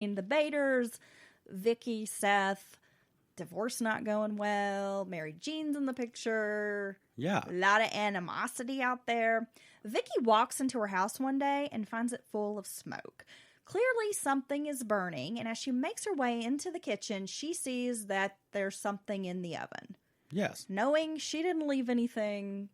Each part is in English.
The Baders, Vicki, Seth, divorce not going well, Mary Jean's in the picture. Yeah. A lot of animosity out there. Vicki walks into her house one day and finds it full of smoke. Clearly something is burning, and as she makes her way into the kitchen, she sees that there's something in the oven. Yes. Knowing she didn't leave anything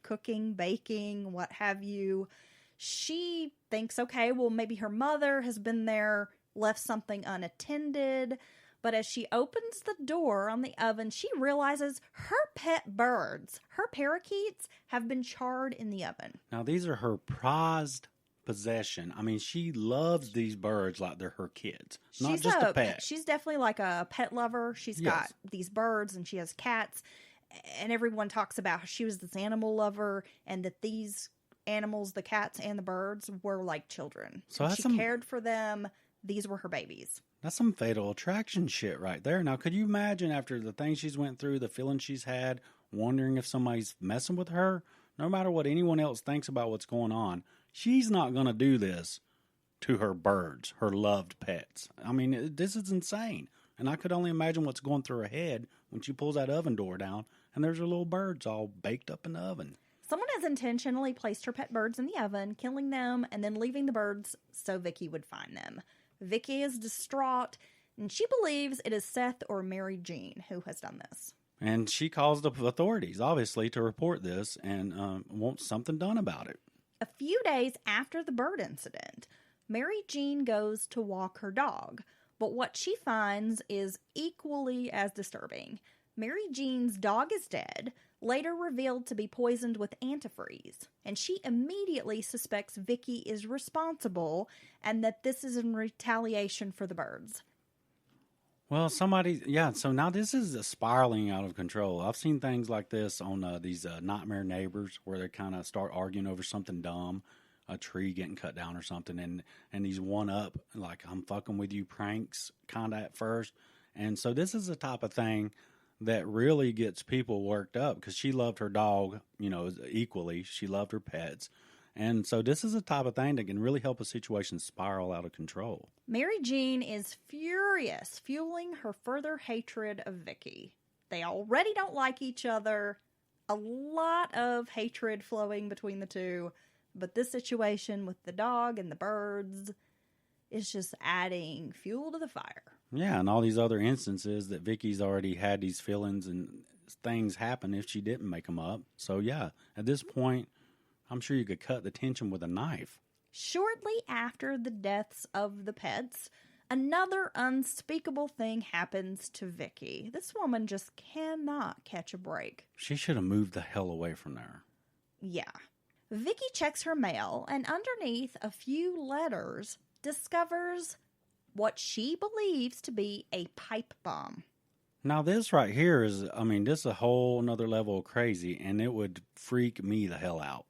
cooking, baking, what have you, she thinks, okay, well, maybe her mother has been there, left something unattended. But as she opens the door on the oven, she realizes her pet birds, her parakeets, have been charred in the oven. Now, these are her prized possession. I mean, she loves these birds like they're her kids, not just a pet. She's definitely like a pet lover. She's got these birds and she has cats. And everyone talks about how she was this animal lover and that these animals, the cats and the birds, were like children. So she cared for them. These were her babies. That's some Fatal Attraction shit right there. Now, could you imagine after the things she's went through, the feelings she's had, wondering if somebody's messing with her? No matter what anyone else thinks about what's going on, she's not going to do this to her birds, her loved pets. I mean, this is insane. And I could only imagine what's going through her head when she pulls that oven door down and there's her little birds all baked up in the oven. Someone has intentionally placed her pet birds in the oven, killing them, and then leaving the birds so Vicki would find them. Vicki is distraught, and she believes it is Seth or Mary Jean who has done this. And she calls the authorities, obviously, to report this and wants something done about it. A few days after the bird incident, Mary Jean goes to walk her dog, but what she finds is equally as disturbing. Mary Jean's dog is dead, later revealed to be poisoned with antifreeze, and she immediately suspects Vicki is responsible and that this is in retaliation for the birds. Well, so now this is spiraling out of control. I've seen things like this on these Nightmare Neighbors where they kind of start arguing over something dumb, a tree getting cut down or something, and these one-up, like, I'm fucking with you pranks kind of at first. And so this is the type of thing that really gets people worked up because she loved her dog, equally. She loved her pets. And so this is the type of thing that can really help a situation spiral out of control. Mary Jean is furious, fueling her further hatred of Vicki. They already don't like each other. A lot of hatred flowing between the two. But this situation with the dog and the birds is just adding fuel to the fire. Yeah, and all these other instances that Vicki's already had these feelings and things happen if she didn't make them up. So yeah, at this point, I'm sure you could cut the tension with a knife. Shortly after the deaths of the pets, another unspeakable thing happens to Vicki. This woman just cannot catch a break. She should have moved the hell away from there. Yeah. Vicki checks her mail, and underneath a few letters, discovers what she believes to be a pipe bomb. Now this right here is, this is a whole nother level of crazy, and it would freak me the hell out.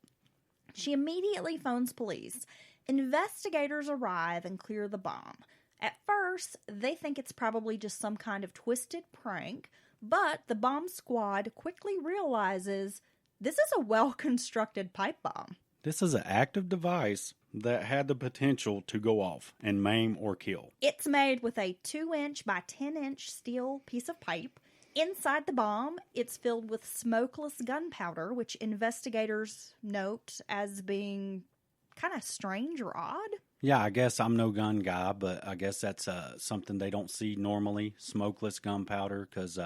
She immediately phones police. Investigators arrive and clear the bomb. At first, they think it's probably just some kind of twisted prank, but the bomb squad quickly realizes this is a well-constructed pipe bomb. This is an active device that had the potential to go off and maim or kill. It's made with a 2-inch by 10-inch steel piece of pipe. Inside the bomb, it's filled with smokeless gunpowder, which investigators note as being kind of strange or odd. Yeah, I guess I'm no gun guy, but I guess that's something they don't see normally, smokeless gunpowder, because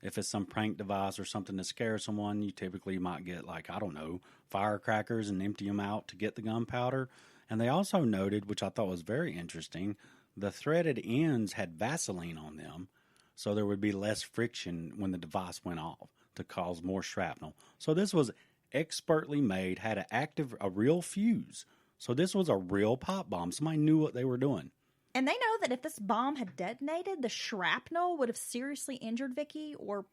if it's some prank device or something to scare someone, you typically might get, firecrackers and empty them out to get the gunpowder. And they also noted, which I thought was very interesting, the threaded ends had Vaseline on them, so there would be less friction when the device went off to cause more shrapnel. So this was expertly made, had a real fuse. So this was a real pop bomb. Somebody knew what they were doing. And they know that if this bomb had detonated, the shrapnel would have seriously injured Vicki or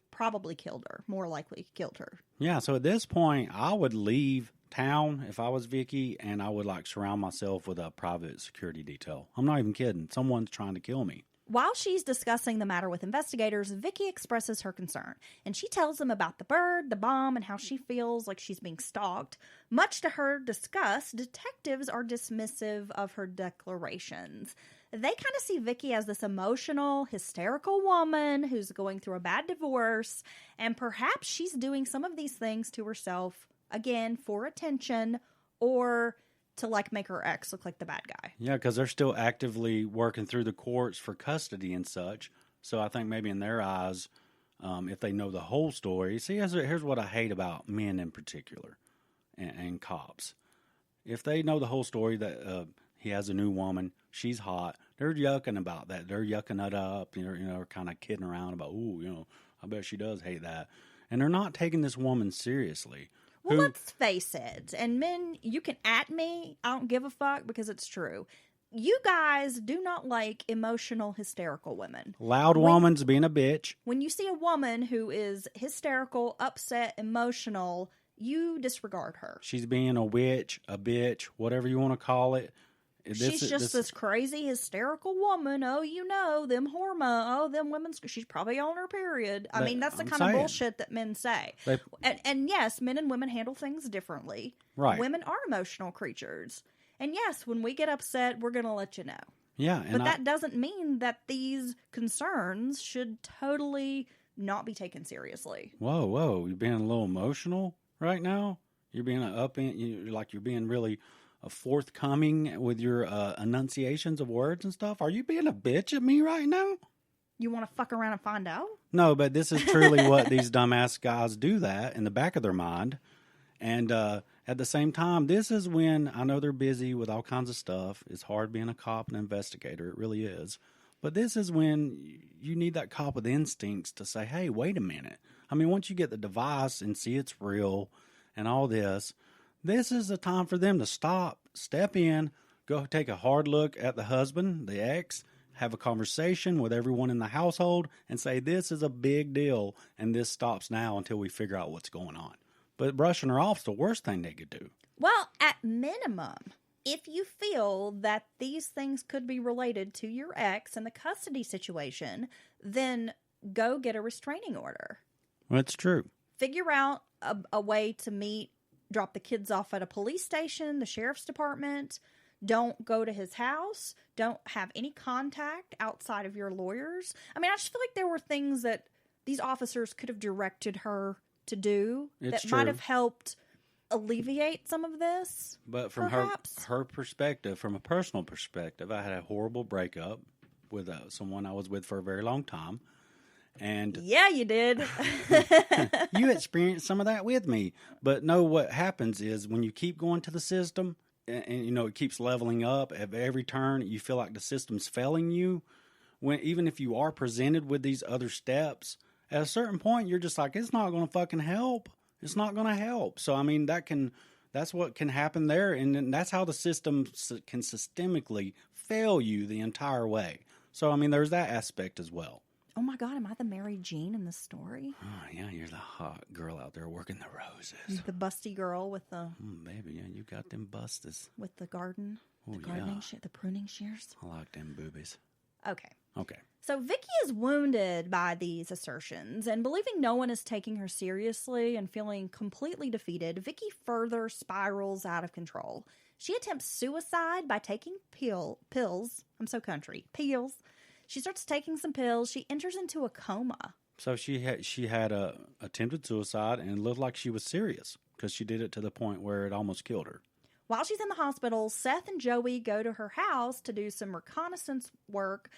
probably killed her, more likely killed her. Yeah, so at this point, I would leave town if I was Vicki, and I would surround myself with a private security detail. I'm not even kidding. Someone's trying to kill me. While she's discussing the matter with investigators, Vicki expresses her concern, and she tells them about the bird, the bomb, and how she feels like she's being stalked. Much to her disgust, detectives are dismissive of her declarations. They kind of see Vicki as this emotional, hysterical woman who's going through a bad divorce, and perhaps she's doing some of these things to herself, again, for attention or to, like, make her ex look like the bad guy. Yeah, because they're still actively working through the courts for custody and such. So I think maybe in their eyes, if they know the whole story. See, here's what I hate about men in particular and cops. If they know the whole story that he has a new woman, she's hot, they're yucking about that. They're yucking it up, kind of kidding around about, I bet she does hate that. And they're not taking this woman seriously. Well, let's face it. And men, you can at me. I don't give a fuck because it's true. You guys do not like emotional, hysterical women. Loud woman's being a bitch. When you see a woman who is hysterical, upset, emotional, you disregard her. She's being a witch, a bitch, whatever you want to call it. She's just this crazy, hysterical woman. Oh, them hormones. Oh, them women's... She's probably on her period. I mean, that's the kind of bullshit that men say. And yes, men and women handle things differently. Right. Women are emotional creatures. And yes, when we get upset, we're going to let you know. Yeah. But that doesn't mean that these concerns should totally not be taken seriously. Whoa. You're being a little emotional right now? You're being you're being really... forthcoming with your enunciations of words and stuff? Are you being a bitch at me right now? You want to fuck around and find out? No, but this is truly what these dumbass guys do that in the back of their mind. And at the same time, this is when I know they're busy with all kinds of stuff. It's hard being a cop and investigator. It really is. But this is when you need that cop with instincts to say, hey, wait a minute. I mean, once you get the device and see it's real and all this is the time for them to step in, go take a hard look at the husband, the ex, have a conversation with everyone in the household, and say, this is a big deal, and this stops now until we figure out what's going on. But brushing her off is the worst thing they could do. Well, at minimum, if you feel that these things could be related to your ex and the custody situation, then go get a restraining order. That's true. Figure out a way to meet. Drop the kids off at a police station, the sheriff's department. Don't go to his house. Don't have any contact outside of your lawyers. I mean, I just feel like there were things that these officers could have directed her to do might have helped alleviate some of this. But from her perspective, from a personal perspective, I had a horrible breakup with someone I was with for a very long time. And yeah, you did. You experienced some of that with me. But no, what happens is when you keep going to the system and it keeps leveling up at every turn, you feel like the system's failing you. Even if you are presented with these other steps, at a certain point, you're just like, it's not going to fucking help. It's not going to help. So, I mean, that's what can happen there. And that's how the system can systemically fail you the entire way. So, I mean, there's that aspect as well. Oh my God, am I the Mary Jean in this story? Oh, yeah, you're the hot girl out there working the roses. The busty girl with the... baby, yeah, you got them busties. With the garden, the pruning shears. I like them boobies. Okay. So Vicki is wounded by these assertions, and believing no one is taking her seriously and feeling completely defeated, Vicki further spirals out of control. She attempts suicide by taking pills. I'm so country. Pills. She starts taking some pills. She enters into a coma. So she had attempted suicide, and it looked like she was serious because she did it to the point where it almost killed her. While she's in the hospital, Seth and Joey go to her house to do some reconnaissance work,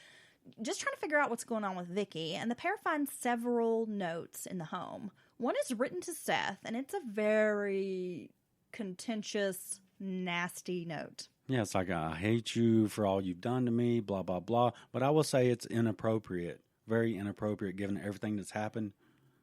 just trying to figure out what's going on with Vicki. And the pair find several notes in the home. One is written to Seth, and it's a very contentious, nasty note. Yeah, it's like, I hate you for all you've done to me, blah, blah, blah. But I will say it's inappropriate, very inappropriate given everything that's happened.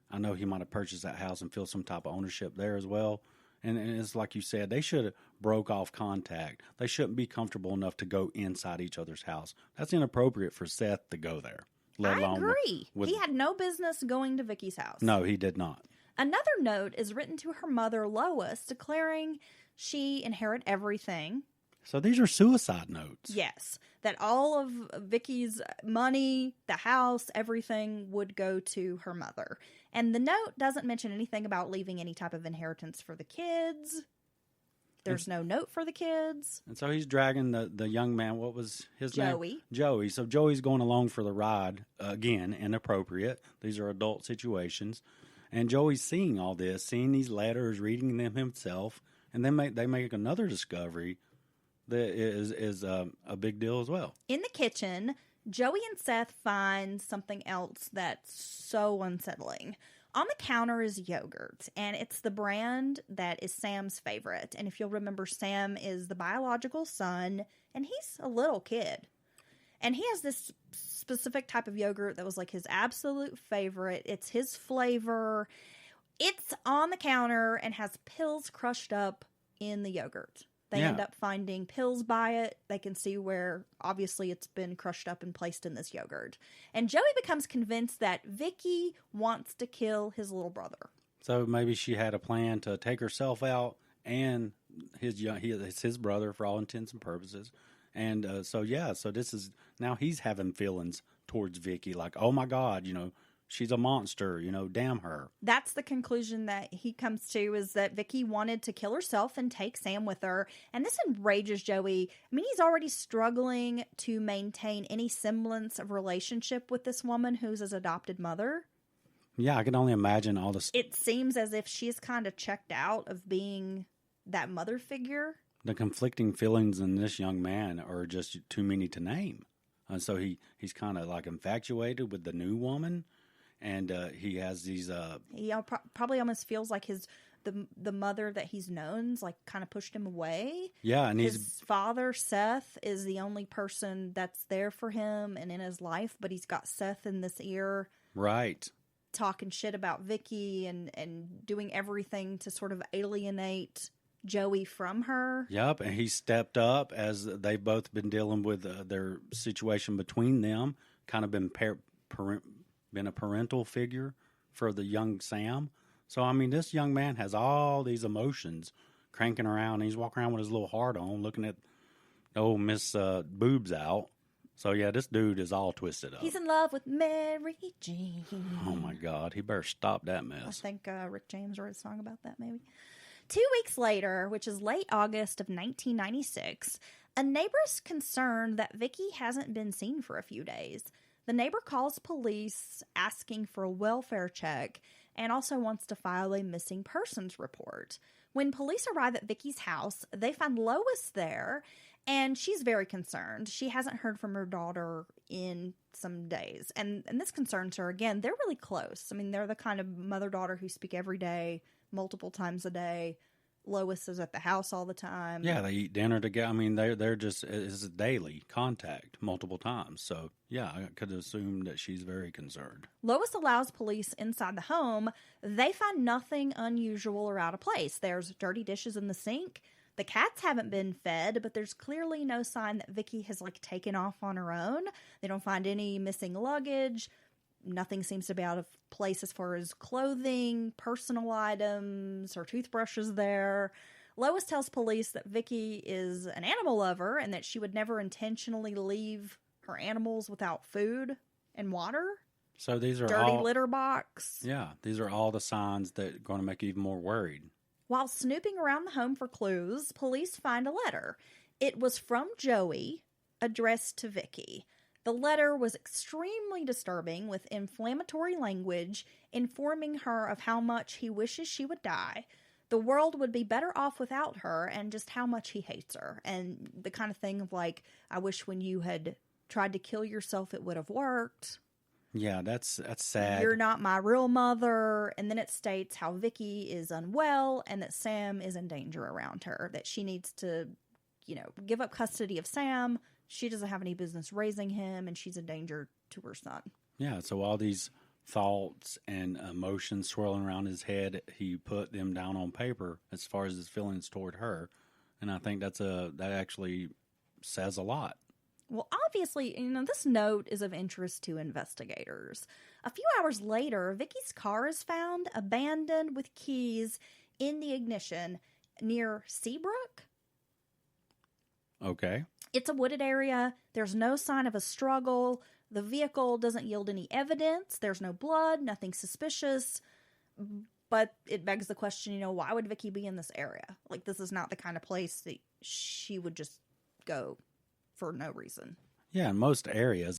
I know he might have purchased that house and feel some type of ownership there as well. And it's like you said, they should have broke off contact. They shouldn't be comfortable enough to go inside each other's house. That's inappropriate for Seth to go there. I agree. He had no business going to Vicki's house. No, he did not. Another note is written to her mother, Lois, declaring she inherit everything. So these are suicide notes. Yes. That all of Vicki's money, the house, everything would go to her mother. And the note doesn't mention anything about leaving any type of inheritance for the kids. There's no note for the kids. And so he's dragging the young man. What was his Joey. name? Joey. So Joey's going along for the ride. Again, inappropriate. These are adult situations. And Joey's seeing all this, seeing these letters, reading them himself. And then they make another discovery that is a big deal as well. In the kitchen, Joey and Seth find something else that's so unsettling. On the counter is yogurt, and it's the brand that is Sam's favorite. And if you'll remember, Sam is the biological son, and he's a little kid. And he has this specific type of yogurt that was like his absolute favorite. It's his flavor. It's on the counter and has pills crushed up in the yogurt. They end up finding pills by it. They can see where, obviously, it's been crushed up and placed in this yogurt. And Joey becomes convinced that Vicki wants to kill his little brother. So maybe she had a plan to take herself out and it's his brother for all intents and purposes. And so this is, now he's having feelings towards Vicki, like, oh my God, she's a monster, damn her. That's the conclusion that he comes to, is that Vicki wanted to kill herself and take Sam with her. And this enrages Joey. I mean, he's already struggling to maintain any semblance of relationship with this woman who's his adopted mother. Yeah, I can only imagine all this. It seems as if she's kind of checked out of being that mother figure. The conflicting feelings in this young man are just too many to name. And so he's kind of like infatuated with the new woman. And he has these. He probably almost feels like the mother that he's known's like kind of pushed him away. Yeah, and his father Seth is the only person that's there for him and in his life, but he's got Seth in this ear, right, talking shit about Vicki and doing everything to sort of alienate Joey from her. Yep, and he stepped up as they've both been dealing with their situation between them. Kind of been a parental figure for the young Sam. So, I mean, this young man has all these emotions cranking around. He's walking around with his little heart on, looking at old Miss Boobs out. So, yeah, this dude is all twisted up. He's in love with Mary Jane. Oh, my God. He better stop that mess. I think Rick James wrote a song about that, maybe. 2 weeks later, which is late August of 1996, a neighbor's concerned that Vicki hasn't been seen for a few days. The neighbor calls police asking for a welfare check and also wants to file a missing persons report. When police arrive at Vicki's house, they find Lois there, and she's very concerned. She hasn't heard from her daughter in some days. And this concerns her. Again, they're really close. I mean, they're the kind of mother-daughter who speak every day, multiple times a day. Lois is at the house all the time. Yeah, they eat dinner together. I mean, they're just, it's daily contact multiple times. So, yeah, I could assume that she's very concerned. Lois allows police inside the home. They find nothing unusual or out of place. There's dirty dishes in the sink. The cats haven't been fed, but there's clearly no sign that Vicki has, taken off on her own. They don't find any missing luggage. Nothing seems to be out of place as far as clothing, personal items, or toothbrushes there. Lois tells police that Vicki is an animal lover and that she would never intentionally leave her animals without food and water. So these are dirty litter box. Yeah, these are all the signs that are going to make you even more worried. While snooping around the home for clues, police find a letter. It was from Joey, addressed to Vicki. The letter was extremely disturbing, with inflammatory language informing her of how much he wishes she would die, the world would be better off without her, and just how much he hates her. And the kind of thing of I wish when you had tried to kill yourself it would have worked. Yeah, that's sad. You're not my real mother. And then it states how Vicki is unwell and that Sam is in danger around her, that she needs to, give up custody of Sam. She doesn't have any business raising him, and she's a danger to her son. Yeah, so all these thoughts and emotions swirling around his head, he put them down on paper as far as his feelings toward her. And I think that actually says a lot. Well, obviously, this note is of interest to investigators. A few hours later, Vicki's car is found abandoned with keys in the ignition near Seabrook. Okay. It's a wooded area. There's no sign of a struggle. The vehicle doesn't yield any evidence. There's no blood, nothing suspicious. But it begs the question, why would Vicki be in this area? Like, this is not the kind of place that she would just go for no reason. Yeah, in most areas,